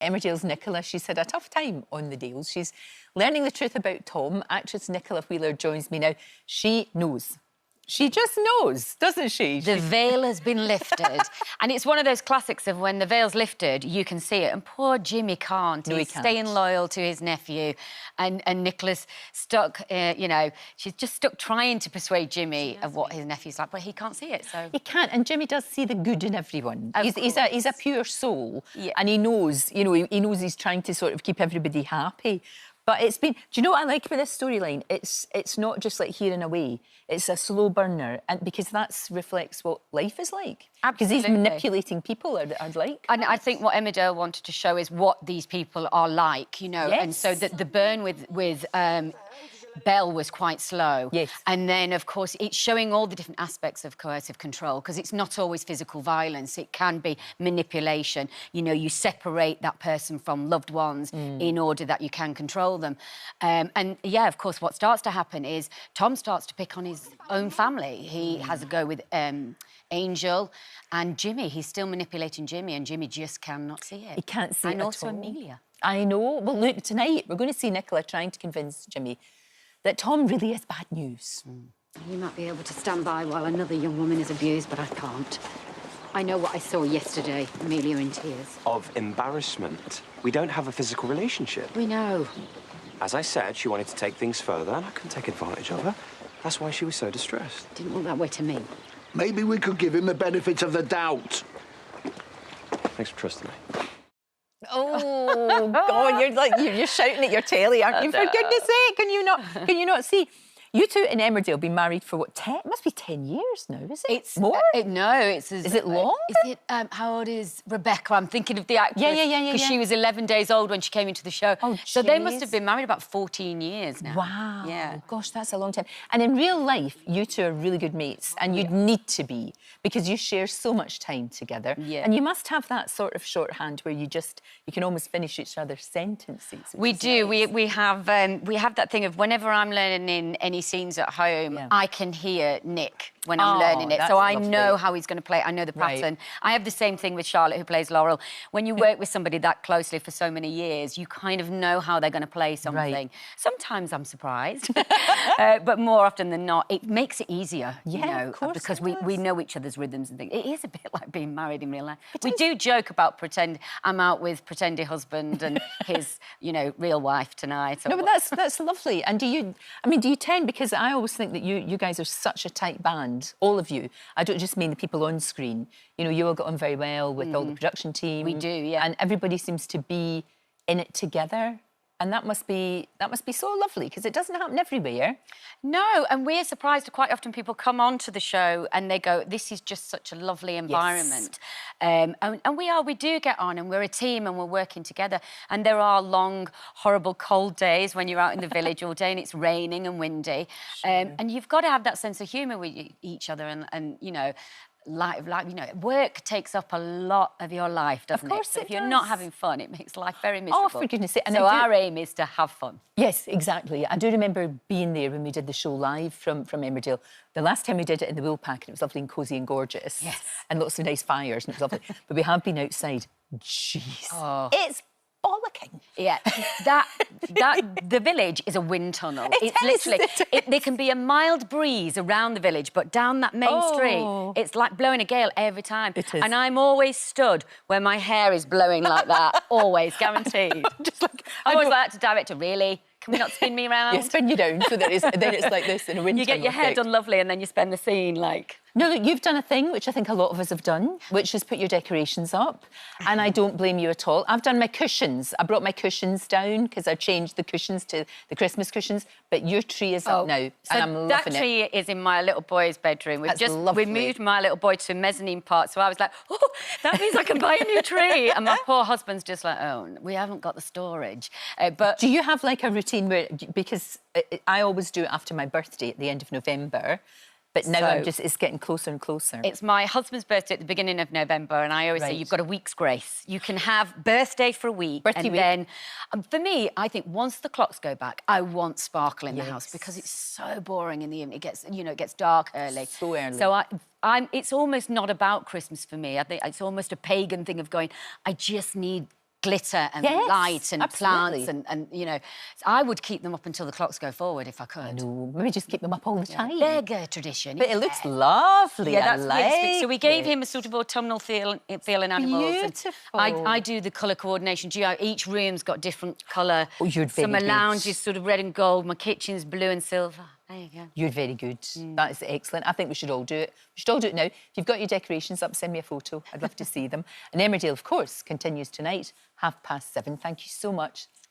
Emmerdale's Nicola, she's had a tough time on the Dales. She's learning the truth about Tom. Actress Nicola Wheeler joins me now. She knows. She just knows, doesn't she? The veil has been lifted. And it's one of those classics of when the veil's lifted, you can see it. And poor Jimmy can't. No, he He's can't. staying loyal to his nephew. And Nicola's stuck, you know, she's just stuck trying to persuade Jimmy of what his nephew's like, but he can't see it, so... He can't, and Jimmy does see the good in everyone. He's a pure soul, yeah. And he knows, you know, he knows he's trying to sort of keep everybody happy. But it's been... Do you know what I like about this storyline? It's not just like here and away. It's a slow burner, and because that reflects what life is like. Because he's manipulating people are like. And I think what Emmerdale wanted to show is what these people are like, you know. Yes. And so the burn with Belle was quite slow. Yes. And then, of course, it's showing all the different aspects of coercive control, because it's not always physical violence. It can be manipulation. You know, you separate that person from loved ones in order that you can control them. And, yeah, of course, what starts to happen is Tom starts to pick on his own family. He has a go with Angel and Jimmy. He's still manipulating Jimmy, and Jimmy just cannot see it. He can't see it and at also all. Amelia. I know. Well, look, tonight we're going to see Nicola trying to convince Jimmy that Tom really is bad news. You might be able to stand by while another young woman is abused, but I can't. I know what I saw yesterday, Amelia in tears. Of embarrassment. We don't have a physical relationship. We know. As I said, she wanted to take things further, and I couldn't take advantage of her. That's why she was so distressed. Didn't look that way to me. Maybe we could give him the benefit of the doubt. Thanks for trusting me. Oh God! You're shouting at your telly, aren't you? For goodness' sake, can you not see? You two in Emmerdale have been married for what, 10? It must be 10 years now, is it? It's more. No, it's... Is it long? Is it, how old is Rebecca? I'm thinking of the actress. Yeah. Because she was 11 days old when she came into the show. Oh, so they must have been married about 14 years now. Wow. Yeah. Gosh, that's a long time. And in real life, you two are really good mates, and you'd need to be, because you share so much time together. Yeah. And you must have that sort of shorthand where you can almost finish each other's sentences. We do. Nice. We have that thing of whenever I'm learning in any scenes at home, I can hear Nick when I'm learning it. So I know how he's going to play it. I know the pattern. Right. I have the same thing with Charlotte, who plays Laurel. When you work with somebody that closely for so many years, you kind of know how they're going to play something. Right. Sometimes I'm surprised, but more often than not, it makes it easier, you know, of course because it we know each other's rhythms and things. It is a bit like being married in real life. We do joke about I'm out with pretended husband and his, you know, real wife tonight. No, but that's lovely. And do you tend, because I always think that you guys are such a tight band, all of you. I don't just mean the people on screen. You know, you all got on very well with all the production team. We do, yeah. And everybody seems to be in it together. And that must be so lovely, because it doesn't happen everywhere. No, and we're surprised that quite often people come onto the show and they go, this is just such a lovely environment. Yes. And we do get on, and we're a team and we're working together. And there are long, horrible, cold days when you're out in the village all day and it's raining and windy. Sure. And you've got to have that sense of humour with each other and you know, you know, work takes up a lot of your life, doesn't it? Of course So it if you're does. not having fun, it makes life very miserable. Oh, for goodness sake. And so our aim is to have fun. Yes, exactly. I do remember being there when we did the show live from Emmerdale. The last time we did it in the Woolpack, and it was lovely and cosy and gorgeous. Yes. And lots of nice fires, and it was lovely. But we have been outside. Jeez. Oh. It's bollocking. Yeah, the village is a wind tunnel. It's literally, there can be a mild breeze around the village, but down that main street, it's like blowing a gale every time. It is. And I'm always stood where my hair is blowing like that, always, guaranteed. Just like, I always like to director, really? Can we not spin me around? Yeah, spin you down so that then it's like this in a wind You get tunnel your hair effect. done lovely and then you spend the scene like... No, look, you've done a thing which I think a lot of us have done, which is put your decorations up, and I don't blame you at all. I've done my cushions. I brought my cushions down because I changed the cushions to the Christmas cushions, but your tree is up now, So and I'm loving that it. tree is in my little boy's bedroom. That's lovely. We moved my little boy to a mezzanine part, so I was like, oh, that means I can buy a new tree. And my poor husband's just like, oh, we haven't got the storage. But do you have like a routine where, because I always do it after my birthday at the end of November, but now it's getting closer and closer. It's my husband's birthday at the beginning of November, and I always say you've got a week's grace. You can have birthday for a week, then for me, I think once the clocks go back, I want sparkle in the house because it's so boring in the evening. It gets dark early. So early. So it's almost not about Christmas for me. I think it's almost a pagan thing of going, I just need glitter and Yes, light and absolutely. plants and you know, I would keep them up until the clocks go forward if I could. I know, maybe just keep them up all the time. Bigger tradition. But it looks lovely. Yeah, I that's like really sweet. So we gave it. him a sort of autumnal feeling animals. Beautiful. And I do the colour coordination. Each room's got different colour. Oh, you're very Summer good. lounge is sort of red and gold. My kitchen's blue and silver. There you go. You're very good. That is excellent. I think we should all do it. We should all do it now. If you've got your decorations up, send me a photo. I'd love to see them. And Emmerdale, of course, continues tonight, 7:30. Thank you so much.